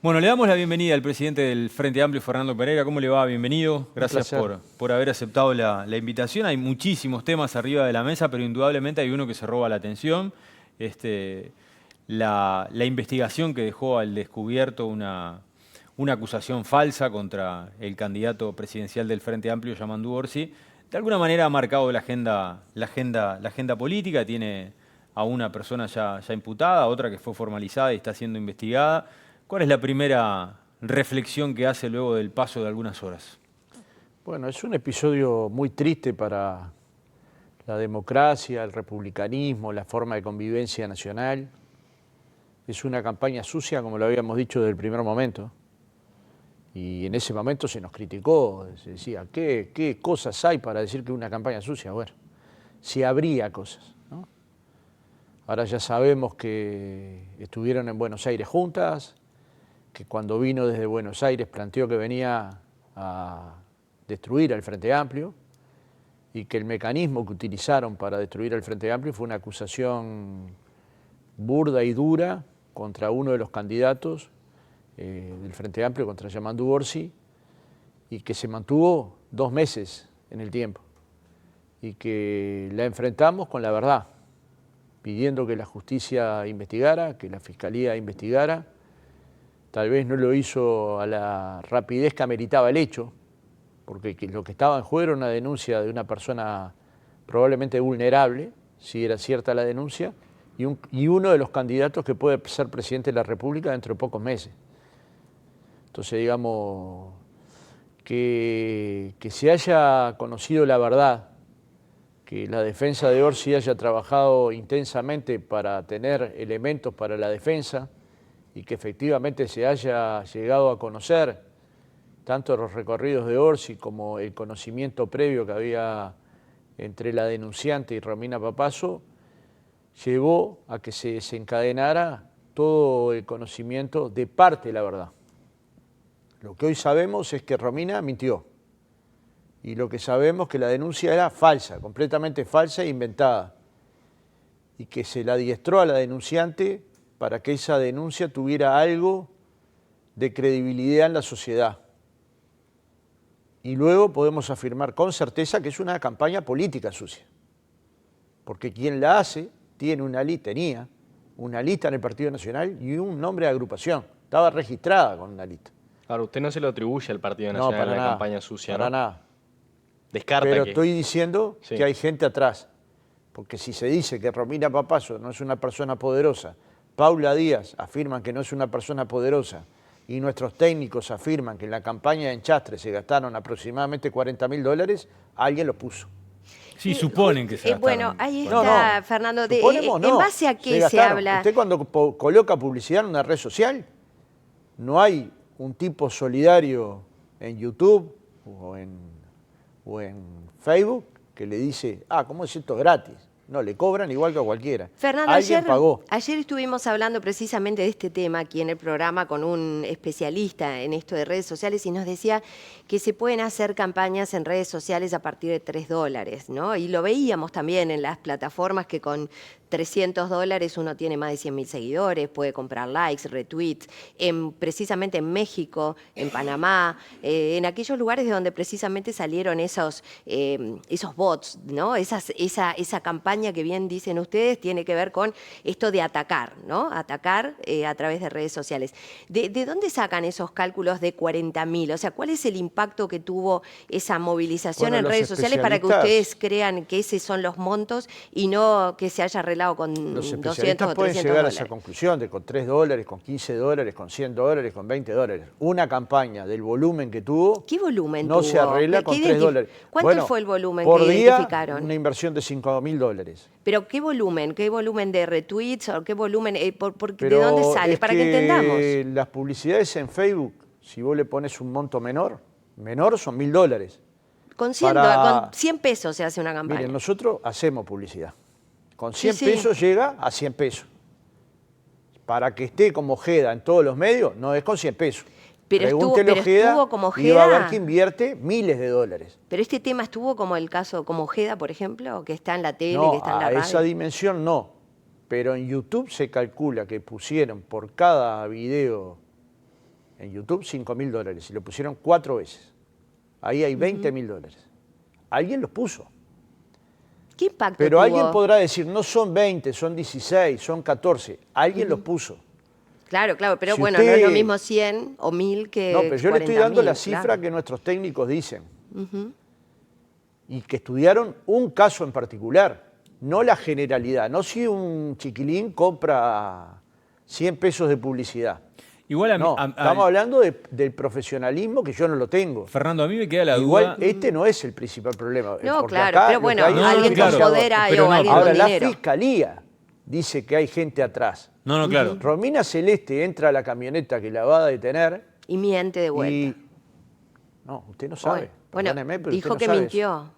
Bueno, le damos la bienvenida al presidente del Frente Amplio, Fernando Pereira. ¿Cómo le va? Bienvenido. Gracias por haber aceptado la invitación. Hay muchísimos temas arriba de la mesa, pero indudablemente hay uno que se roba la atención. La investigación que dejó al descubierto una acusación falsa contra el candidato presidencial del Frente Amplio, Yamandu Orsi, de alguna manera ha marcado la agenda política. Tiene a una persona ya imputada, otra que fue formalizada y está siendo investigada. ¿Cuál es la primera reflexión que hace luego del paso de algunas horas? Bueno, es un episodio muy triste para la democracia, el republicanismo, la forma de convivencia nacional. Es una campaña sucia, como lo habíamos dicho desde el primer momento. Y en ese momento se nos criticó, se decía, ¿qué cosas hay para decir que es una campaña sucia? Bueno, si habría cosas, ¿no? Ahora ya sabemos que estuvieron en Buenos Aires juntas, que cuando vino desde Buenos Aires planteó que venía a destruir al Frente Amplio y que el mecanismo que utilizaron para destruir al Frente Amplio fue una acusación burda y dura contra uno de los candidatos del Frente Amplio, contra Yamandu Orsi, y que se mantuvo 2 meses en el tiempo y que la enfrentamos con la verdad, pidiendo que la justicia investigara, que la Fiscalía investigara. Tal vez no lo hizo a la rapidez que ameritaba el hecho, porque lo que estaba en juego era una denuncia de una persona probablemente vulnerable, si era cierta la denuncia, y uno de los candidatos que puede ser presidente de la República dentro de pocos meses. Entonces, digamos, que se haya conocido la verdad, que la defensa de Orsi haya trabajado intensamente para tener elementos para la defensa, y que efectivamente se haya llegado a conocer tanto los recorridos de Orsi como el conocimiento previo que había entre la denunciante y Romina Papazo, llevó a que se desencadenara todo el conocimiento de parte de la verdad. Lo que hoy sabemos es que Romina mintió, y lo que sabemos es que la denuncia era falsa, completamente falsa e inventada, y que se la adiestró a la denunciante para que esa denuncia tuviera algo de credibilidad en la sociedad. Y luego podemos afirmar con certeza que es una campaña política sucia, porque quien la hace tenía una lista en el Partido Nacional y un nombre de agrupación, estaba registrada con una lista. Ahora, usted no se lo atribuye al Partido Nacional en la campaña sucia, ¿no? Para nada. Descarta Pero que... estoy diciendo sí, que hay gente atrás, porque si se dice que Romina Papazo no es una persona poderosa, Paula Díaz afirman que no es una persona poderosa, y nuestros técnicos afirman que en la campaña de Enchastre se gastaron aproximadamente $40.000, alguien lo puso. Sí, suponen que se gastaron. Bueno, ahí está, No, Fernando. suponemos no. ¿En base a qué se habla? Usted cuando coloca publicidad en una red social, no hay un tipo solidario en YouTube o en Facebook que le dice, ¿cómo es esto gratis? No, le cobran igual que a cualquiera. Fernando, Alguien pagó. Ayer estuvimos hablando precisamente de este tema aquí en el programa con un especialista en esto de redes sociales y nos decía que se pueden hacer campañas en redes sociales a partir de $3, ¿no? Y lo veíamos también en las plataformas que con $300 uno tiene más de 100.000 seguidores, puede comprar likes, retweets, precisamente en México, en Panamá, en aquellos lugares de donde precisamente salieron esos bots, ¿no? Esa campaña que bien dicen ustedes tiene que ver con esto de atacar, ¿no? Atacar a través de redes sociales. ¿De dónde sacan esos cálculos de 40.000? O sea, ¿cuál es el impacto que tuvo esa movilización en redes sociales para que ustedes crean que esos son los montos y no que se haya arreglado con los 200 especialistas o pueden 300 llegar dólares? a esa conclusión de con $3, con $15, con $100, con $20. Una campaña del volumen que tuvo, ¿Qué volumen no tuvo? se arregla con $3. ¿Cuánto fue el volumen por que día, identificaron? Una inversión de $5.000. ¿Pero qué volumen? ¿Qué volumen de retweets? ¿O qué volumen? ¿De Pero dónde sale? es Para que entendamos. Las publicidades en Facebook, si vos le pones un monto menor son $1.000. Con 100 pesos se hace una campaña. Miren, nosotros hacemos publicidad. Con 100 Sí. pesos llega a 100 pesos. Para que esté como Ojeda en todos los medios, no es con 100 pesos. Pero Pregúntele a estuvo como y va a ver Ojeda. que invierte miles de dólares. Pero este tema estuvo como el caso, como Ojeda, por ejemplo, que está en la tele, No, que está en la a radio. esa dimensión no. Pero en YouTube se calcula que pusieron por cada video en YouTube $5.000 y lo pusieron 4 veces. Ahí hay $20.000. Alguien los puso. ¿Qué impacto Pero tuvo? alguien podrá decir, no son 20, son 16, son 14. Alguien los puso. Claro, pero Si bueno, usted- no es lo mismo 100 o 1.000 que No, pero yo le estoy dando la 40.000, cifra claro. que nuestros técnicos dicen. Y que estudiaron un caso en particular, no la generalidad. No si un chiquilín compra 100 pesos de publicidad. Igual No, estamos hablando del profesionalismo que yo no lo tengo. Fernando, a mí me queda la Igual duda. este no es el principal problema. No, porque claro, acá pero lo bueno, que hay es alguien con negociador. poder hay pero o no, alguien Ahora, con la dinero. fiscalía dice que hay gente atrás. No, claro. Romina Celeste entra a la camioneta que la va a detener Y miente de vuelta. y... No, usted no sabe. Bueno, Perdóneme, pero dijo usted no que sabe mintió.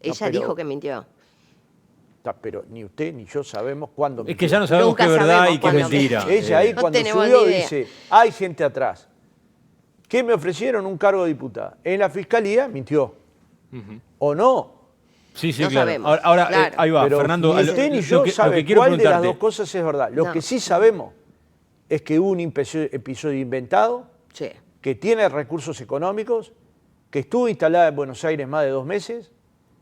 Ella pero- dijo que mintió. Pero ni usted ni yo sabemos cuándo Es mintió. que ya no sabemos Nunca qué es verdad sabemos y qué es cuándo mentira. Ella ahí No cuando tenemos subió ni idea. dice, hay gente atrás. ¿Qué me ofrecieron? Un cargo de diputada. En la fiscalía mintió. ¿O no? Sí, No claro. sabemos, Ahora, claro. ahí va, Pero Fernando. ni usted ni yo sabe quiero cuál de las preguntarte- dos cosas es verdad. Lo No. que sí sabemos es que hubo un episodio inventado, Sí. que tiene recursos económicos, que estuvo instalada en Buenos Aires más de 2 meses,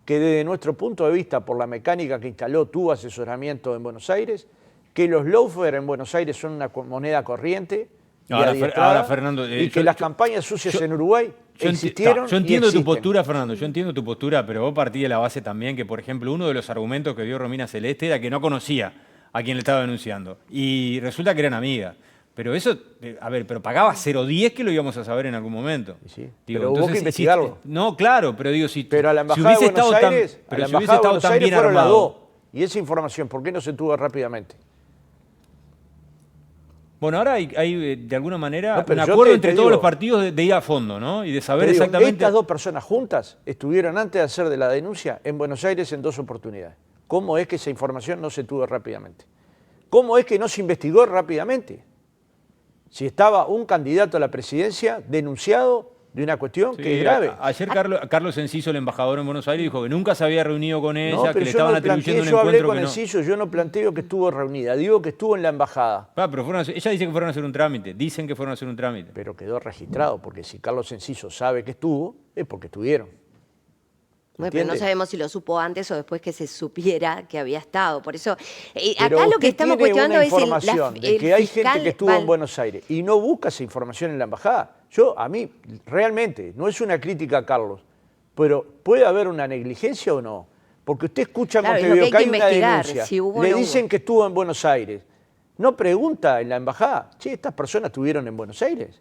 que desde nuestro punto de vista, por la mecánica que instaló, tuvo asesoramiento en Buenos Aires, que los lawfare en Buenos Aires son una moneda corriente y adiestrada, ahora, Fernando, y que las campañas sucias en Uruguay Yo existieron yo entiendo y tu existen. postura, Fernando, yo entiendo tu postura, pero vos partís de la base también que, por ejemplo, uno de los argumentos que dio Romina Celeste era que no conocía a quien le estaba denunciando. Y resulta que eran amigas. Pero eso, a ver, pero pagaba 0.10 que lo íbamos a saber en algún momento. Sí, pero hubo que si- investigarlo. no, claro, pero digo, si Pero a la si Embajada de hubiese Buenos estado tan- Aires, pero a la si hubiese Embajada de estado Buenos tan Aires bien fueron las armado. dos. Y esa información, ¿por qué no se tuvo rápidamente? Bueno, ahora hay, de alguna manera No, pero un yo acuerdo te entre digo- todos los partidos de ir a fondo, ¿no? Y de saber Te digo, exactamente. estas dos personas juntas estuvieron antes de hacer de la denuncia en Buenos Aires en 2 oportunidades. ¿Cómo es que esa información no se tuvo rápidamente? ¿Cómo es que no se investigó rápidamente? Si estaba un candidato a la presidencia denunciado de una cuestión Sí, que es grave. Ayer Carlos Enciso, el embajador en Buenos Aires, dijo que nunca se había reunido con ella, No, que pero le yo estaban no atribuyendo planteé, un yo hablé encuentro con que no. Enciso, yo no planteo que estuvo reunida, digo que estuvo en la embajada. Pero ella dice que fueron a hacer un trámite, dicen que fueron a hacer un trámite. Pero quedó registrado, porque si Carlos Enciso sabe que estuvo, es porque estuvieron. Bueno, pero no ¿Entiende? sabemos si lo supo antes o después que se supiera que había estado. Por eso, Pero acá lo usted que estamos tiene cuestionando una es el, información de el que hay fiscal gente que estuvo en Buenos Aires y no busca esa información en la embajada. A mí, realmente, no es una crítica a Carlos, pero ¿puede haber una negligencia o no? Porque usted escucha en Claro, es lo Montevideo que hay que que hay una investigar, denuncia, si hubo o le no dicen hubo. que estuvo en Buenos Aires. No pregunta en la embajada, che, ¿estas personas estuvieron en Buenos Aires?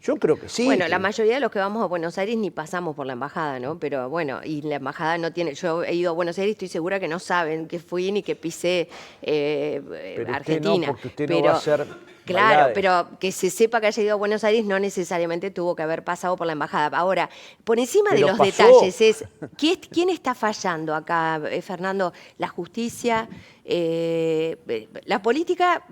Yo creo que sí. Bueno, la mayoría de los que vamos a Buenos Aires ni pasamos por la embajada, ¿no? Pero bueno, y la embajada no tiene. Yo he ido a Buenos Aires y estoy segura que no saben que fui ni que pisé Pero Argentina. usted no, porque usted no va a hacer Claro, maldades. pero que se sepa que haya ido a Buenos Aires no necesariamente tuvo que haber pasado por la embajada. Ahora, por encima de Pero los pasó. detalles es ¿quién está fallando acá, Fernando? ¿La justicia? La política,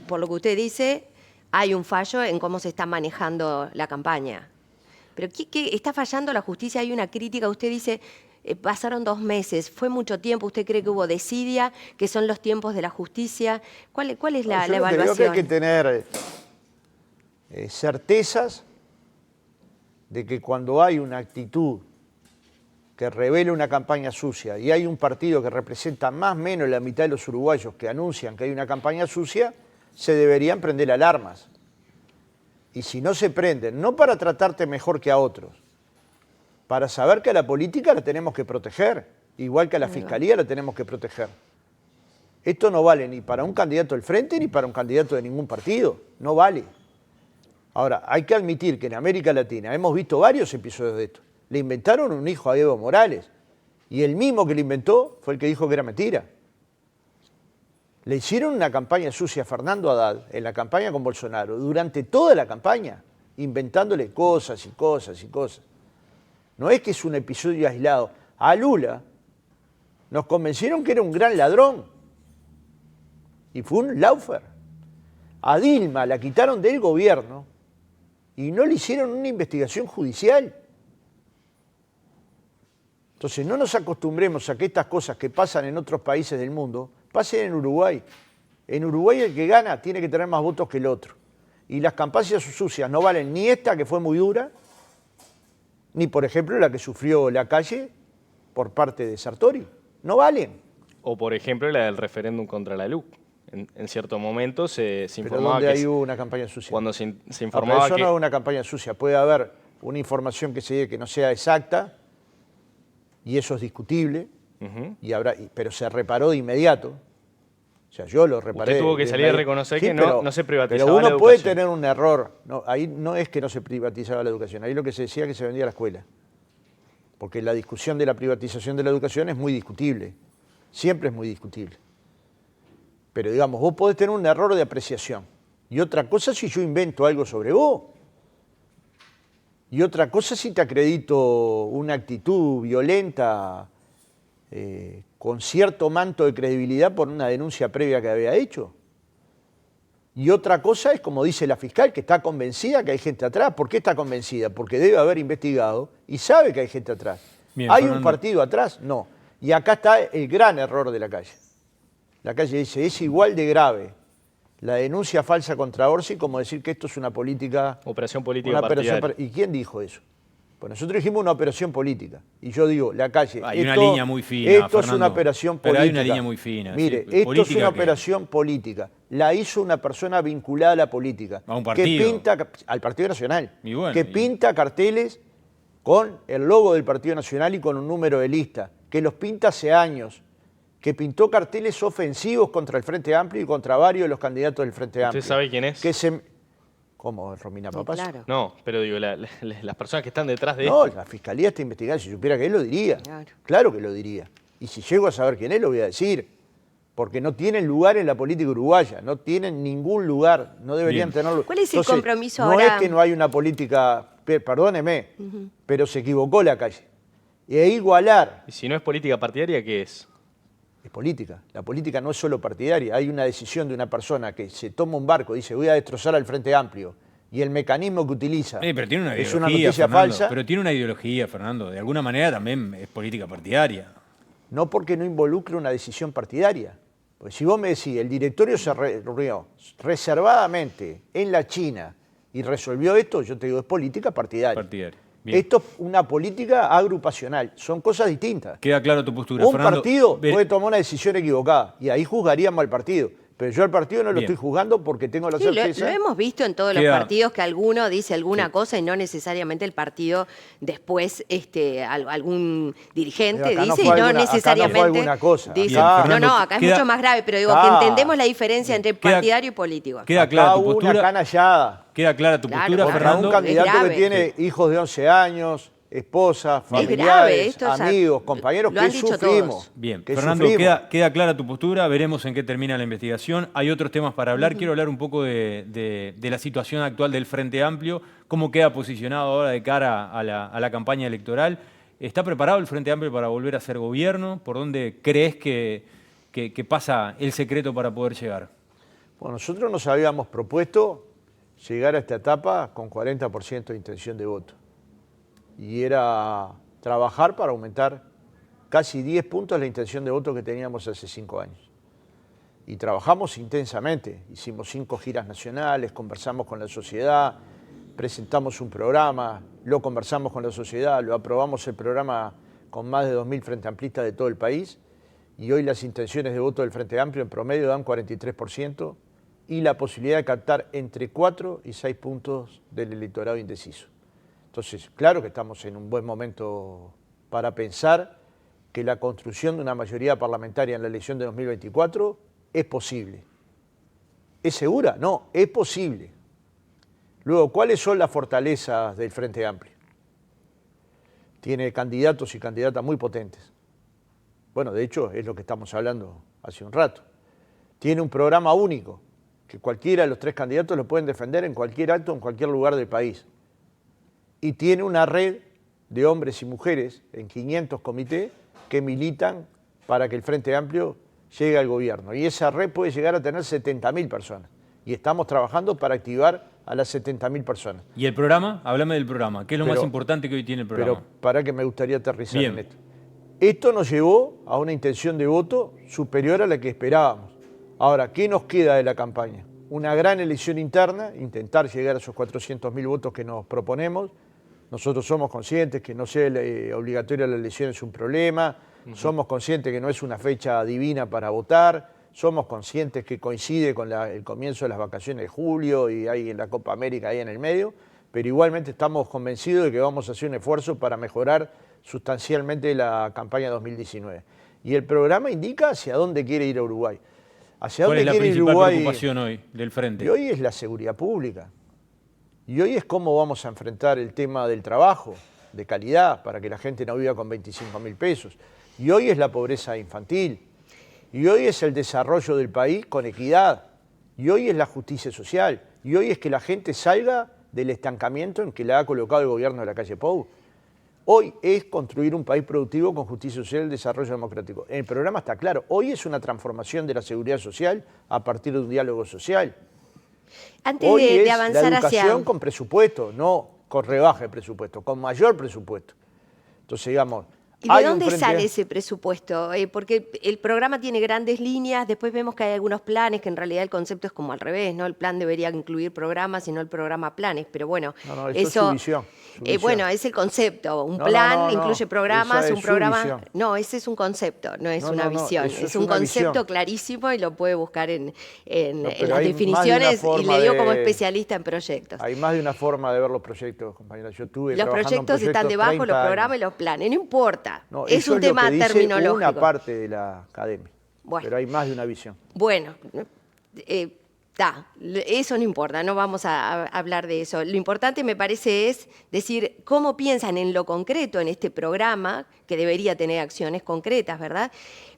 por lo que usted dice, hay un fallo en cómo se está manejando la campaña. Pero ¿qué está fallando la justicia? Hay una crítica, usted dice, pasaron 2 meses, fue mucho tiempo, ¿usted cree que hubo desidia, que son los tiempos de la justicia? ¿Cuál es la Yo creo que evaluación? hay que tener certezas de que cuando hay una actitud que revela una campaña sucia y hay un partido que representa más o menos la mitad de los uruguayos que anuncian que hay una campaña sucia, se deberían prender alarmas. Y si no se prenden, no para tratarte mejor que a otros, para saber que a la política la tenemos que proteger, igual que a la fiscalía la tenemos que proteger. Esto no vale ni para un candidato del Frente ni para un candidato de ningún partido, no vale. Ahora, hay que admitir que en América Latina hemos visto varios episodios de esto. Le inventaron un hijo a Evo Morales y el mismo que le inventó fue el que dijo que era mentira. Le hicieron una campaña sucia a Fernando Haddad en la campaña con Bolsonaro, durante toda la campaña, inventándole cosas y cosas y cosas. No es que es un episodio aislado. A Lula nos convencieron que era un gran ladrón y fue un laufer. A Dilma la quitaron del gobierno y no le hicieron una investigación judicial. Entonces no nos acostumbremos a que estas cosas que pasan en otros países del mundo pasen en Uruguay. En Uruguay el que gana tiene que tener más votos que el otro. Y las campañas sucias no valen ni esta, que fue muy dura, ni, por ejemplo, la que sufrió Lacalle por parte de Sartori. No valen. O, por ejemplo, la del referéndum contra la LUC. En cierto momento se informaba ¿Pero que... ahí hubo una campaña sucia? Cuando se Pero informaba eso que... no es una campaña sucia. Puede haber una información que se dé que no sea exacta, y eso es discutible, pero se reparó de inmediato. O sea, yo lo reparé. Usted tuvo que salir a reconocer que no se privatizaba pero uno la puede educación. tener un error. No, ahí no es que no se privatizaba la educación, ahí lo que se decía es que se vendía la escuela. Porque la discusión de la privatización de la educación es muy discutible. Siempre es muy discutible. Pero digamos, vos podés tener un error de apreciación. Y otra cosa si yo invento algo sobre vos. Y otra cosa si te acredito una actitud violenta con cierto manto de credibilidad por una denuncia previa que había hecho. Y otra cosa es, como dice la fiscal, que está convencida que hay gente atrás. ¿Por qué está convencida? Porque debe haber investigado y sabe que hay gente atrás. Bien, ¿Hay Fernando. un partido atrás? No. Y acá está el gran error de Lacalle. Lacalle dice, es igual de grave la denuncia falsa contra Orsi como decir que esto es una política... Operación política partidaria. ¿Y quién dijo eso? Pues nosotros dijimos una operación política. Y yo digo, Lacalle, Hay una línea muy fina, esto es Fernando. una operación Pero política. hay una línea muy fina. Mire, Sí, esto es política una que- operación política. La hizo una persona vinculada a la política. A un Que partido. pinta, al Partido Nacional. Y bueno, que y- pinta carteles con el logo del Partido Nacional y con un número de lista. Que los pinta hace años. Que pintó carteles ofensivos contra el Frente Amplio y contra varios de los candidatos del Frente Amplio. ¿Usted sabe quién es? ¿Cómo, Romina Sí, Papas? claro. No, pero digo, las personas que están detrás de No, esto... la Fiscalía está investigando. Si supiera que él lo diría. Claro. Claro que lo diría. Y si llego a saber quién es, lo voy a decir. Porque no tienen lugar en la política uruguaya. No tienen ningún lugar. No deberían Bien. tenerlo. ¿Cuál es el compromiso no ahora? es que no hay una política, perdóneme, pero se equivocó Lacalle. E igualar Y si no es política partidaria, ¿qué es? es política. La política no es solo partidaria. Hay una decisión de una persona que se toma un barco y dice voy a destrozar al Frente Amplio. Y el mecanismo que utiliza Pero tiene una es ideología, una noticia Fernando. falsa. Pero tiene una ideología, Fernando. De alguna manera también es política partidaria. No porque no involucre una decisión partidaria. Porque si vos me decís, el directorio se reunió reservadamente en la China y resolvió esto, yo te digo, es política partidaria. Partidaria. Bien. Esto es una política agrupacional, son cosas distintas. Queda claro tu postura, Un Fernando. partido Ver- puede tomar una decisión equivocada y ahí juzgaríamos al partido. Pero yo al partido no lo Bien. estoy juzgando porque tengo la Sí, lo certeza. hemos visto en todos los Queda- partidos que alguno dice alguna cosa y no necesariamente el partido después algún dirigente Pero acá no dice y fue no alguna- acá no fue necesariamente alguna cosa. dice. Bien, no, Fernando, no, acá es queda- mucho más grave, pero digo que Ah. entendemos la diferencia entre Queda- partidario y político. Queda Acá clara tu hubo una postura. canallada. Queda clara tu Claro, postura, contra Contra Fernando. un candidato grave. que tiene hijos de 11 años, esposa, grave, familiares, esto es- amigos, compañeros lo han que dicho sufrimos. todos. Bien, que Fernando, sufrimos. queda clara tu postura, veremos en qué termina la investigación. Hay otros temas para hablar. Quiero hablar un poco de la situación actual del Frente Amplio, cómo queda posicionado ahora de cara a la campaña electoral. ¿Está preparado el Frente Amplio para volver a ser gobierno? ¿Por dónde crees que pasa el secreto para poder llegar? Bueno, nosotros nos habíamos propuesto llegar a esta etapa con 40% de intención de voto. Y era trabajar para aumentar casi 10 puntos la intención de voto que teníamos hace 5 años. Y trabajamos intensamente, hicimos 5 giras nacionales, conversamos con la sociedad, presentamos un programa, lo conversamos con la sociedad, lo aprobamos el programa con más de 2.000 Frente Amplistas de todo el país, y hoy las intenciones de voto del Frente Amplio en promedio dan 43% y la posibilidad de captar entre 4 y 6 puntos del electorado indeciso. Entonces, claro que estamos en un buen momento para pensar que la construcción de una mayoría parlamentaria en la elección de 2024 es posible. ¿Es segura? No, es posible. Luego, ¿cuáles son las fortalezas del Frente Amplio? Tiene candidatos y candidatas muy potentes. Bueno, de hecho, es lo que estamos hablando hace un rato. Tiene un programa único, que cualquiera de los 3 candidatos lo pueden defender en cualquier acto, en cualquier lugar del país. Y tiene una red de hombres y mujeres en 500 comités que militan para que el Frente Amplio llegue al gobierno. Y esa red puede llegar a tener 70.000 personas. Y estamos trabajando para activar a las 70.000 personas. ¿Y el programa? Háblame del programa. ¿Qué es lo Pero- más importante que hoy tiene el programa? Pero para que me gustaría aterrizar Bien. en esto. Esto nos llevó a una intención de voto superior a la que esperábamos. Ahora, ¿qué nos queda de la campaña? una gran elección interna, intentar llegar a esos 400.000 votos que nos proponemos. Nosotros somos conscientes que no sea obligatoria la elección es un problema, somos conscientes que no es una fecha divina para votar, somos conscientes que coincide con el comienzo de las vacaciones de julio y hay en la Copa América ahí en el medio, pero igualmente estamos convencidos de que vamos a hacer un esfuerzo para mejorar sustancialmente la campaña 2019. Y el programa indica hacia dónde quiere ir Uruguay. ¿Hacia ¿Cuál dónde es la quiere ir principal Uruguay? preocupación hoy del Frente? Y hoy es la seguridad pública. Y hoy es cómo vamos a enfrentar el tema del trabajo, de calidad, para que la gente no viva con 25.000 pesos. Y hoy es la pobreza infantil. Y hoy es el desarrollo del país con equidad. Y hoy es la justicia social. Y hoy es que la gente salga del estancamiento en que la ha colocado el gobierno de la calle Pou. Hoy es construir un país productivo con justicia social y desarrollo democrático. En el programa está claro, hoy es una transformación de la seguridad social a partir de un diálogo social. Antes hoy de es avanzar la educación hacia... con presupuesto, no con rebaja de presupuesto, con mayor presupuesto. Entonces, digamos... ¿Y de dónde sale ese presupuesto? Porque el programa tiene grandes líneas, después vemos que hay algunos planes, que en realidad el concepto es como al revés, ¿no? El plan debería incluir programas y no el programa planes, pero bueno... No, eso es su visión. Bueno, es el concepto. Un plan incluye programas, un programa... No, ese es un concepto, no es una visión. Es un concepto clarísimo y lo puede buscar en las definiciones y le digo como especialista en proyectos. Hay más de una forma de ver los proyectos, compañeros. Yo tuve los proyectos están debajo, los programas y los planes, no importa. No, es un tema terminológico. Una parte de la academia, bueno, pero hay más de una visión. Bueno, eso no importa, no vamos a hablar de eso. Lo importante me parece es decir cómo piensan en lo concreto en este programa, que debería tener acciones concretas, ¿verdad?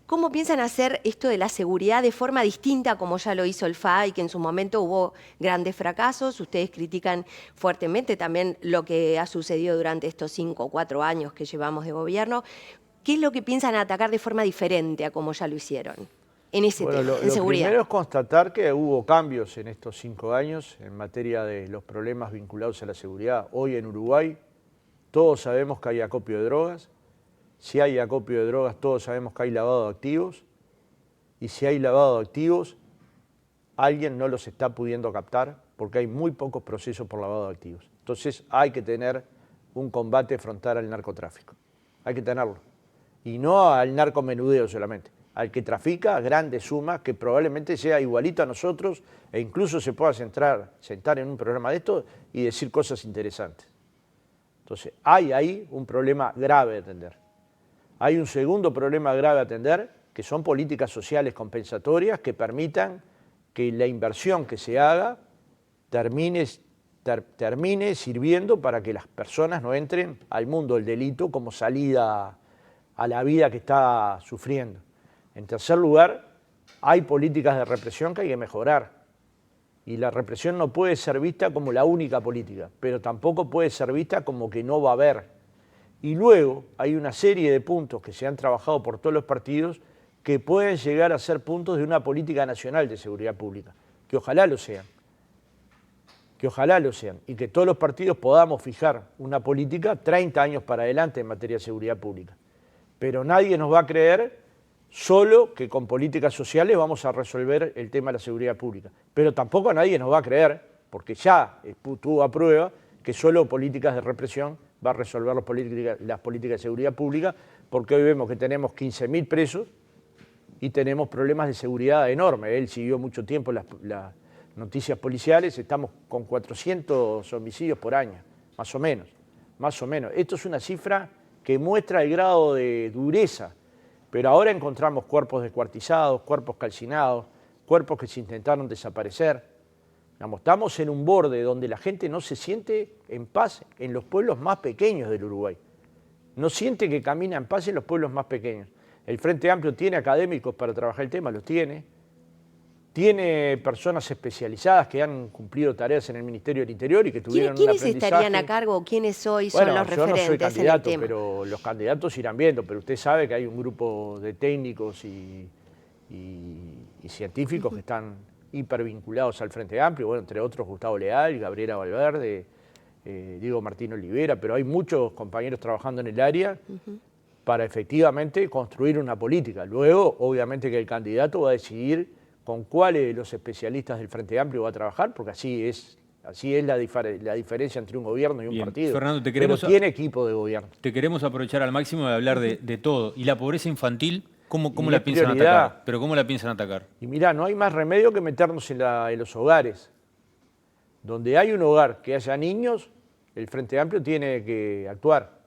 ¿Cómo piensan hacer esto de la seguridad de forma distinta como ya lo hizo el FA y que en su momento hubo grandes fracasos? Ustedes critican fuertemente también lo que ha sucedido durante estos 5 o 4 años que llevamos de gobierno. ¿Qué es lo que piensan atacar de forma diferente a como ya lo hicieron en ese tema, en seguridad? Lo primero es constatar que hubo cambios en estos 5 años en materia de los problemas vinculados a la seguridad. Hoy en Uruguay todos sabemos que hay acopio de drogas. Si hay acopio de drogas, todos sabemos que hay lavado de activos. Y si hay lavado de activos, alguien no los está pudiendo captar porque hay muy pocos procesos por lavado de activos. Entonces hay que tener un combate frontal al narcotráfico. Hay que tenerlo. Y no al narcomenudeo solamente. Al que trafica grandes sumas, que probablemente sea igualito a nosotros e incluso se pueda sentar en un programa de esto y decir cosas interesantes. Entonces hay ahí un problema grave de atender. Hay un segundo problema grave a atender, que son políticas sociales compensatorias que permitan que la inversión que se haga termine sirviendo para que las personas no entren al mundo del delito como salida a la vida que está sufriendo. En tercer lugar, hay políticas de represión que hay que mejorar. Y la represión no puede ser vista como la única política, pero tampoco puede ser vista como que no va a haber. Y luego hay una serie de puntos que se han trabajado por todos los partidos que pueden llegar a ser puntos de una política nacional de seguridad pública, que ojalá lo sean. Que ojalá lo sean. Y que todos los partidos podamos fijar una política 30 años para adelante en materia de seguridad pública. Pero nadie nos va a creer solo que con políticas sociales vamos a resolver el tema de la seguridad pública. Pero tampoco nadie nos va a creer, porque ya estuvo a prueba, que solo políticas de represión va a resolver las políticas de seguridad pública, porque hoy vemos que tenemos 15.000 presos y tenemos problemas de seguridad enormes. Él siguió mucho tiempo las noticias policiales, estamos con 400 homicidios por año, más o menos. Esto es una cifra que muestra el grado de dureza, pero ahora encontramos cuerpos descuartizados, cuerpos calcinados, cuerpos que se intentaron desaparecer. Estamos en un borde donde la gente no se siente en paz en los pueblos más pequeños del Uruguay. No siente que camina en paz en los pueblos más pequeños. El Frente Amplio tiene académicos para trabajar el tema, los tiene. Tiene personas especializadas que han cumplido tareas en el Ministerio del Interior y que tuvieron un aprendizaje. ¿Quiénes estarían a cargo o quiénes hoy son los referentes yo no soy candidato, en el tema? pero los candidatos irán viendo. Pero usted sabe que hay un grupo de técnicos y científicos que están hipervinculados al Frente Amplio, bueno, entre otros Gustavo Leal, Gabriela Valverde, Diego Martín Olivera, pero hay muchos compañeros trabajando en el área para efectivamente construir una política. Luego, obviamente que el candidato va a decidir con cuáles de los especialistas del Frente Amplio va a trabajar, porque así es la diferencia entre un gobierno y un partido. Fernando, pero tiene equipo de gobierno. Te queremos aprovechar al máximo de hablar de todo. ¿Y la pobreza infantil? ¿Cómo la piensan atacar? ¿Pero cómo la piensan atacar? Y mirá, no hay más remedio que meternos en los hogares. Donde hay un hogar que haya niños, el Frente Amplio tiene que actuar.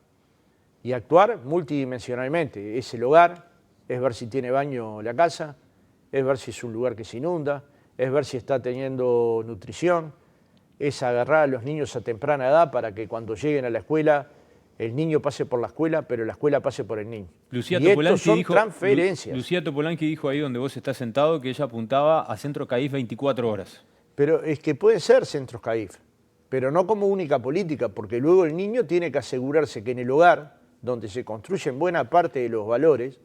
Y actuar multidimensionalmente. Es el hogar, es ver si tiene baño la casa, es ver si es un lugar que se inunda, es ver si está teniendo nutrición, es agarrar a los niños a temprana edad para que cuando lleguen a la escuela, el niño pase por la escuela, pero la escuela pase por el niño. Lucía y estos son transferencias. Lucía Topolanqui dijo ahí donde vos estás sentado que ella apuntaba a centros CAIF 24 horas. Pero es que pueden ser centros CAIF, pero no como única política, porque luego el niño tiene que asegurarse que en el hogar, donde se construyen buena parte de los valores,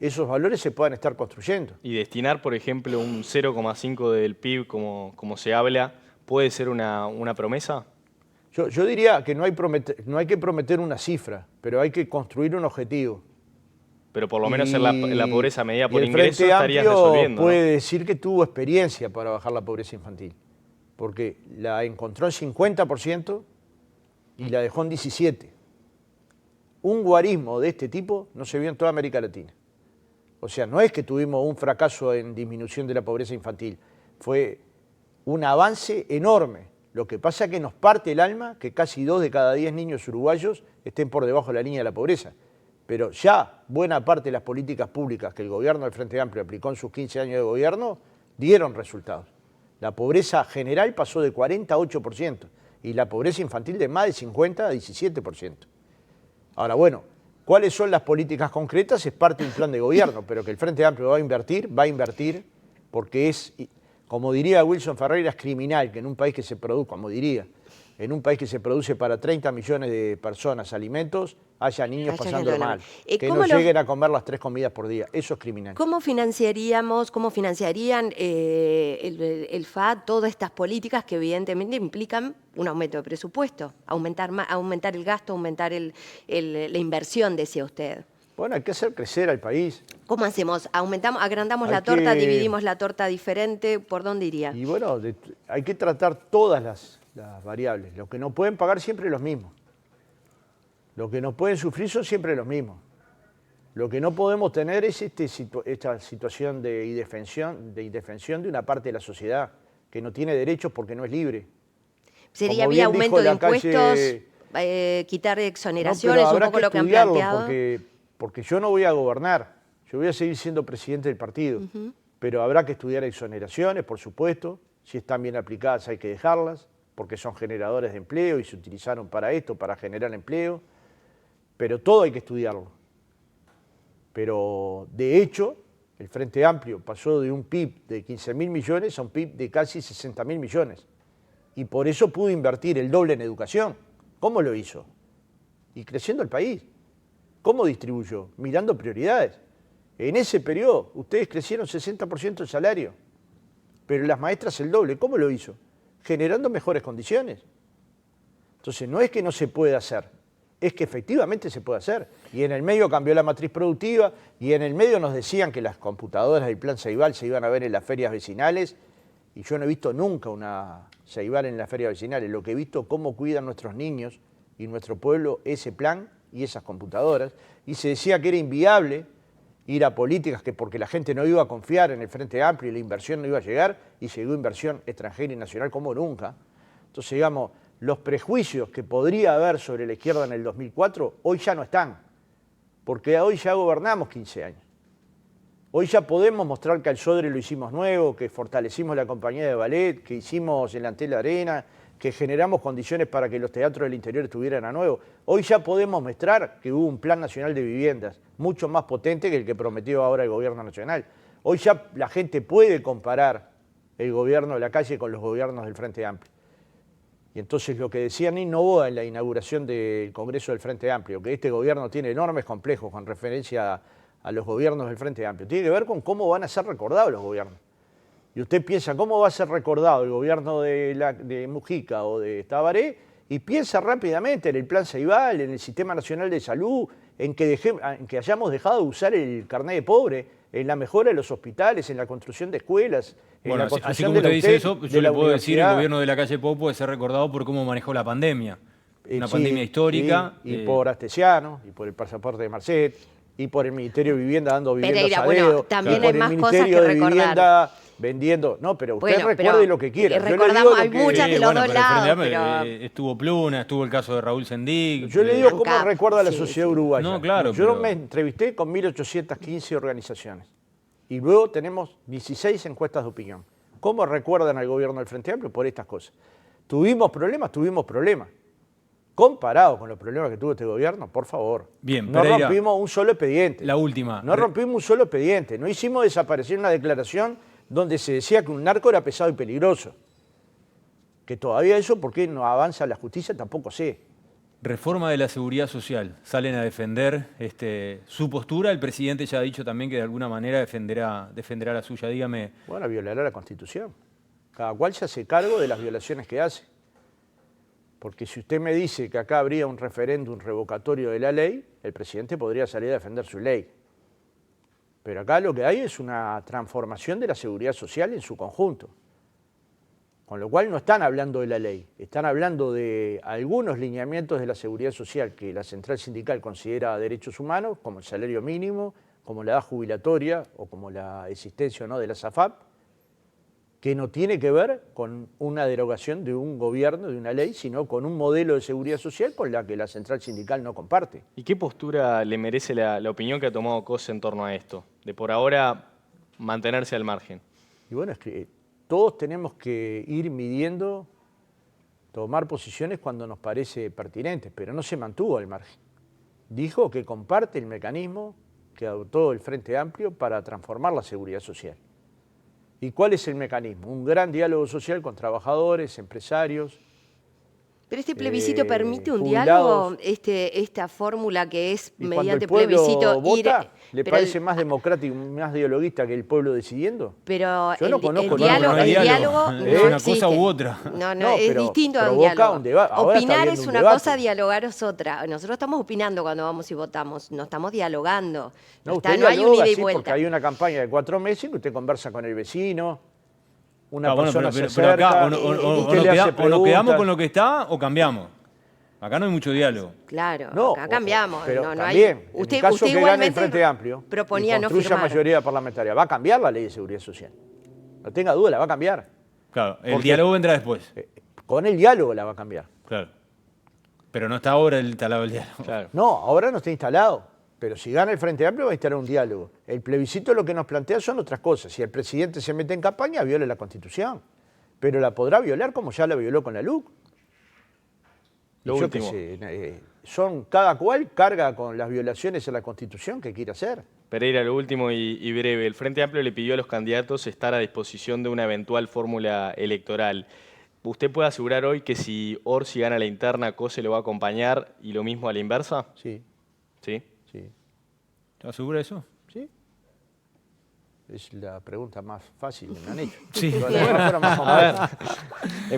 esos valores se puedan estar construyendo. Y destinar, por ejemplo, un 0,5 del PIB, como se habla, ¿puede ser una promesa? Yo diría que no hay que prometer una cifra, pero hay que construir un objetivo. Pero por lo menos en la pobreza medida por ingreso estarías estarías resolviendo, ¿no? Puede decir que tuvo experiencia para bajar la pobreza infantil, porque la encontró en 50% y la dejó en 17%. Un guarismo de este tipo no se vio en toda América Latina. O sea, no es que tuvimos un fracaso en disminución de la pobreza infantil, fue un avance enorme. Lo que pasa es que nos parte el alma que casi 2 de cada 10 niños uruguayos estén por debajo de la línea de la pobreza. Pero ya buena parte de las políticas públicas que el gobierno del Frente Amplio aplicó en sus 15 años de gobierno dieron resultados. La pobreza general pasó de 40 a 8% y la pobreza infantil de más de 50 a 17%. Ahora, bueno, ¿cuáles son las políticas concretas? Es parte de un plan de gobierno, pero que el Frente Amplio va a invertir porque es, como diría Wilson Ferreira, es criminal que en un país que se produce, en un país que se produce para 30 millones de personas alimentos, haya niños pasando mal, que no lleguen a comer las 3 comidas por día. Eso es criminal. ¿Cómo financiarían el FA todas estas políticas que evidentemente implican un aumento de presupuesto? Aumentar el gasto, aumentar la inversión, decía usted. Bueno, hay que hacer crecer al país. ¿Cómo hacemos? ¿Agrandamos la torta, dividimos la torta diferente? ¿Por dónde iría? Y bueno, hay que tratar todas las variables. Lo que no pueden pagar siempre los mismos. Lo que no pueden sufrir son siempre los mismos. Lo que no podemos tener es esta situación de indefensión de una parte de la sociedad que no tiene derechos porque no es libre. ¿Sería vía aumento de impuestos, quitar exoneraciones, un poco lo que han planteado? Porque yo no voy a gobernar, yo voy a seguir siendo presidente del partido, pero habrá que estudiar exoneraciones, por supuesto, si están bien aplicadas hay que dejarlas, porque son generadores de empleo y se utilizaron para esto, para generar empleo, pero todo hay que estudiarlo. Pero de hecho, el Frente Amplio pasó de un PIB de 15.000 millones a un PIB de casi 60.000 millones. Y por eso pudo invertir el doble en educación. ¿Cómo lo hizo? Y creciendo el país. ¿Cómo distribuyó? Mirando prioridades. En ese periodo, ustedes crecieron 60% el salario, pero las maestras el doble. ¿Cómo lo hizo? Generando mejores condiciones. Entonces, no es que no se pueda hacer, es que efectivamente se puede hacer. Y en el medio cambió la matriz productiva, y en el medio nos decían que las computadoras del Plan Ceibal se iban a ver en las ferias vecinales, y yo no he visto nunca una Ceibal en las ferias vecinales. Lo que he visto cómo cuidan nuestros niños y nuestro pueblo ese plan y esas computadoras, y se decía que era inviable ir a políticas que porque la gente no iba a confiar en el Frente Amplio y la inversión no iba a llegar, y llegó inversión extranjera y nacional como nunca. Entonces, digamos, los prejuicios que podría haber sobre la izquierda en el 2004, hoy ya no están, porque hoy ya gobernamos 15 años. Hoy ya podemos mostrar que al Sodre lo hicimos nuevo, que fortalecimos la compañía de ballet, que hicimos el Antel Arena, que generamos condiciones para que los teatros del interior estuvieran a nuevo. Hoy ya podemos mostrar que hubo un plan nacional de viviendas, mucho más potente que el que prometió ahora el gobierno nacional. Hoy ya la gente puede comparar el gobierno de la calle con los gobiernos del Frente Amplio. Y entonces lo que decía Novoa en la inauguración del Congreso del Frente Amplio, que este gobierno tiene enormes complejos con referencia a los gobiernos del Frente Amplio, tiene que ver con cómo van a ser recordados los gobiernos. Y usted piensa, ¿cómo va a ser recordado el gobierno de Mujica o de Tabaré? Y piensa rápidamente en el Plan Ceibal, en el Sistema Nacional de Salud, en que hayamos dejado de usar el carné de pobre, en la mejora de los hospitales, en la construcción de escuelas, en Bueno, la así construcción como de la usted dice UTEC, eso, de yo la le puedo decir, el universidad. gobierno de la calle Pou puede ser recordado por cómo manejó la pandemia. Una Sí, pandemia histórica. sí, y por Astesiano, y por el pasaporte de Marcet, y por el Ministerio de Vivienda dando viviendas Pereira, a bueno, dedo, también y por hay el más cosas Ministerio que de recordar. Vivienda vendiendo. No, pero usted Bueno, recuerde pero lo que quiera. Yo le recordamos, digo lo hay que, muchas de los dos pero el Frente lados, Amplio, pero... estuvo Pluna, estuvo el caso de Raúl Sendig. yo le digo cómo ANCAP, recuerda la sí, sociedad sí. uruguaya. No, claro, Yo pero- me entrevisté con 1.815 organizaciones y luego tenemos 16 encuestas de opinión. ¿Cómo recuerdan al gobierno del Frente Amplio? Por estas cosas. ¿Tuvimos problemas? Tuvimos problemas. Comparado con los problemas que tuvo este gobierno, por favor. Bien, no Pereira, rompimos un solo expediente. la última. No rompimos un solo expediente. No hicimos desaparecer una declaración donde se decía que un narco era pesado y peligroso. Que todavía eso, ¿por qué no avanza la justicia? Tampoco sé. Reforma de la seguridad social. Salen a defender su postura. El presidente ya ha dicho también que de alguna manera defenderá la suya. Dígame. Bueno, violará la Constitución. Cada cual se hace cargo de las violaciones que hace. Porque si usted me dice que acá habría un referéndum revocatorio de la ley, el presidente podría salir a defender su ley. Pero acá lo que hay es una transformación de la seguridad social en su conjunto. Con lo cual no están hablando de la ley, están hablando de algunos lineamientos de la seguridad social que la central sindical considera derechos humanos, como el salario mínimo, como la edad jubilatoria o como la existencia o no de la SAFAP, que no tiene que ver con una derogación de un gobierno, de una ley, sino con un modelo de seguridad social con la que la central sindical no comparte. ¿Y qué postura le merece la opinión que ha tomado COS en torno a esto? De por ahora mantenerse al margen. Y bueno, es que todos tenemos que ir midiendo, tomar posiciones cuando nos parece pertinente, pero no se mantuvo al margen. Dijo que comparte el mecanismo que adoptó el Frente Amplio para transformar la seguridad social. ¿Y cuál es el mecanismo? Un gran diálogo social con trabajadores, empresarios. Pero este plebiscito permite un jubilados. diálogo, esta fórmula que es Y cuando mediante el pueblo plebiscito vota, ¿le pero parece más democrático, más dialoguista que el pueblo decidiendo? Pero Yo no conozco el ningún diálogo, no hay el diálogo. diálogo Es no una cosa existe. u otra. No, No, es pero distinto a un provoca diálogo. un debate. Ahora está Opinar habiendo es un una debate. cosa, dialogar es otra. Nosotros estamos opinando cuando vamos y votamos, no estamos dialogando. No, Está- usted no hay un dialoga, ida y sí, porque vuelta. hay una campaña de 4 meses que usted conversa con el vecino, una Ah, bueno, persona pero se acá acerca, o usted le hace nos quedamos preguntas. con lo que está o cambiamos. Acá no hay mucho diálogo. Claro, No, acá cambiamos. pero no también, hay, en usted, el caso usted que gane el igualmente Frente Amplio proponía y no construya firmar. mayoría parlamentaria, va a cambiar la ley de seguridad social. No tenga duda, la va a cambiar. Claro, el Porque- diálogo vendrá después. Con el diálogo la va a cambiar. Claro. Pero no está ahora instalado el diálogo. Claro. No, ahora no está instalado. Pero si gana el Frente Amplio va a instalar un diálogo. El plebiscito lo que nos plantea son otras cosas. Si el presidente se mete en campaña, viole la Constitución. Pero la podrá violar como ya la violó con la LUC. Lo Y yo qué último. sé, cada cual carga con las violaciones a la Constitución que quiere hacer. Pereira, lo último y breve. El Frente Amplio le pidió a los candidatos estar a disposición de una eventual fórmula electoral. ¿Usted puede asegurar hoy que si Orsi gana la interna, COS se lo va a acompañar y lo mismo a la inversa? Sí, ¿Sí? sí, ¿Estás seguro de eso? sí. Es la pregunta más fácil que me han hecho. Sí. Pero la otra fuera más compleja.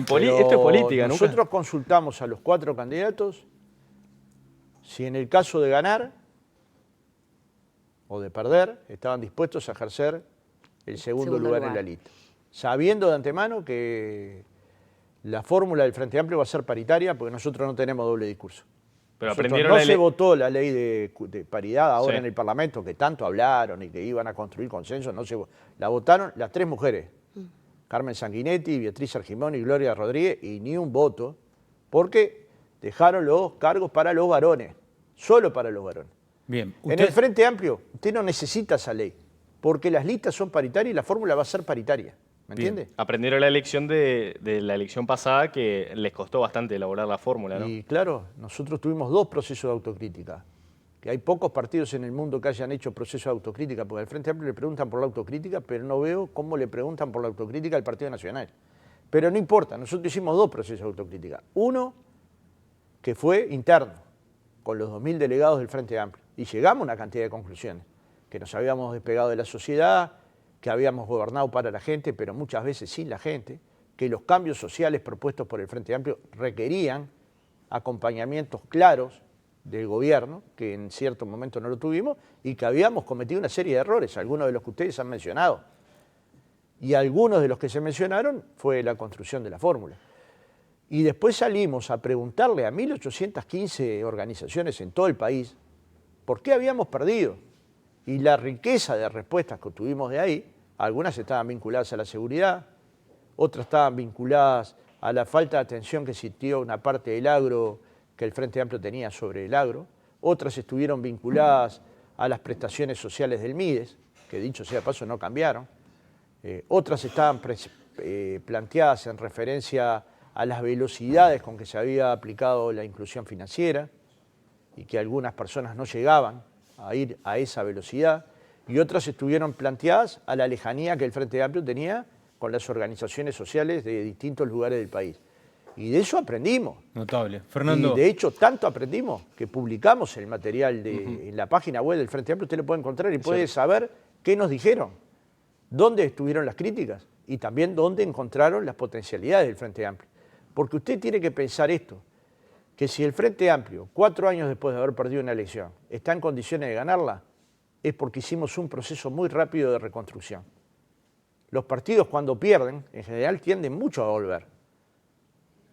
Pero Esto es política, ¿nunca? nosotros consultamos a los 4 candidatos si en el caso de ganar o de perder estaban dispuestos a ejercer el segundo lugar en la lista, sabiendo de antemano que la fórmula del Frente Amplio va a ser paritaria porque nosotros no tenemos doble discurso. Pero Nosotros aprendieron no la se votó la ley de paridad ahora Sí. en el Parlamento, que tanto hablaron y que iban a construir consenso, la votaron las 3 mujeres, Carmen Sanguinetti, Beatriz Argimón y Gloria Rodríguez, y ni un voto, porque dejaron los cargos para los varones, solo para los varones. Bien. En el Frente Amplio, usted no necesita esa ley, porque las listas son paritarias y la fórmula va a ser paritaria. ¿Me Bien. entiende? Aprendieron la elección de la elección pasada que les costó bastante elaborar la fórmula, ¿no? Y claro, nosotros tuvimos 2 procesos de autocrítica. Que hay pocos partidos en el mundo que hayan hecho procesos de autocrítica, porque al Frente Amplio le preguntan por la autocrítica, pero no veo cómo le preguntan por la autocrítica al Partido Nacional. Pero no importa, nosotros hicimos 2 procesos de autocrítica. Uno, que fue interno, con los 2.000 delegados del Frente Amplio. Y llegamos a una cantidad de conclusiones, que nos habíamos despegado de la sociedad, que habíamos gobernado para la gente, pero muchas veces sin la gente, que los cambios sociales propuestos por el Frente Amplio requerían acompañamientos claros del gobierno, que en cierto momento no lo tuvimos, y que habíamos cometido una serie de errores, algunos de los que ustedes han mencionado. Y algunos de los que se mencionaron fue la construcción de la fórmula. Y después salimos a preguntarle a 1.815 organizaciones en todo el país por qué habíamos perdido. Y la riqueza de respuestas que obtuvimos de ahí, algunas estaban vinculadas a la seguridad, otras estaban vinculadas a la falta de atención que sintió una parte del agro que el Frente Amplio tenía sobre el agro, otras estuvieron vinculadas a las prestaciones sociales del MIDES, que dicho sea de paso no cambiaron, otras estaban planteadas en referencia a las velocidades con que se había aplicado la inclusión financiera y que algunas personas no llegaban a ir a esa velocidad, y otras estuvieron planteadas a la lejanía que el Frente Amplio tenía con las organizaciones sociales de distintos lugares del país. Y de eso aprendimos. Notable. Fernando. Y de hecho, tanto aprendimos que publicamos el material en la página web del Frente Amplio. Usted lo puede encontrar y puede saber qué nos dijeron, dónde estuvieron las críticas y también dónde encontraron las potencialidades del Frente Amplio. Porque usted tiene que pensar esto, que si el Frente Amplio, 4 años después de haber perdido una elección, está en condiciones de ganarla, es porque hicimos un proceso muy rápido de reconstrucción. Los partidos cuando pierden, en general tienden mucho a volver,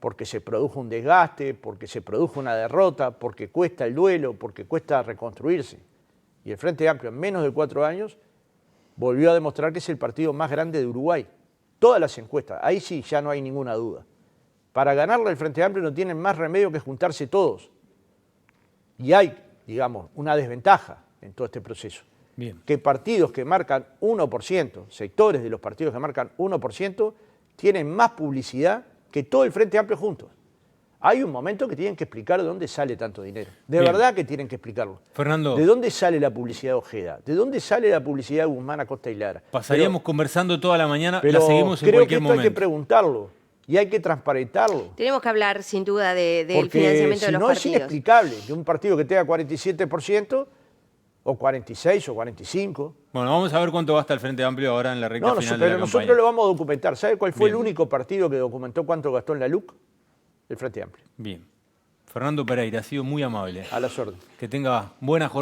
porque se produjo un desgaste, porque se produjo una derrota, porque cuesta el duelo, porque cuesta reconstruirse. Y el Frente Amplio en menos de 4 años volvió a demostrar que es el partido más grande de Uruguay. Todas las encuestas, ahí sí ya no hay ninguna duda. Para ganarle al Frente Amplio no tienen más remedio que juntarse todos. Y hay, digamos, una desventaja en todo este proceso. Bien. Que partidos que marcan 1%, sectores de los partidos que marcan 1%, tienen más publicidad que todo el Frente Amplio juntos. Hay un momento que tienen que explicar de dónde sale tanto dinero. De Bien. verdad que tienen que explicarlo. Fernando. ¿De dónde sale la publicidad de Ojeda? ¿De dónde sale la publicidad de Guzmán, Acosta y Lara? Pasaríamos conversando toda la mañana, pero la seguimos en creo cualquier que esto momento. hay que preguntarlo y hay que transparentarlo. Tenemos que hablar sin duda del Porque financiamiento si de los no es partidos. inexplicable que un partido que tenga 47% o 46 o 45. Bueno, vamos a ver cuánto gasta el Frente Amplio ahora en la recta No, final de pero la nosotros campaña. lo vamos a documentar. ¿Sabe cuál fue Bien. el único partido que documentó cuánto gastó en la LUC? El Frente Amplio. Bien. Fernando Pereira, ha sido muy amable. A las órdenes. Que tenga buena jornada.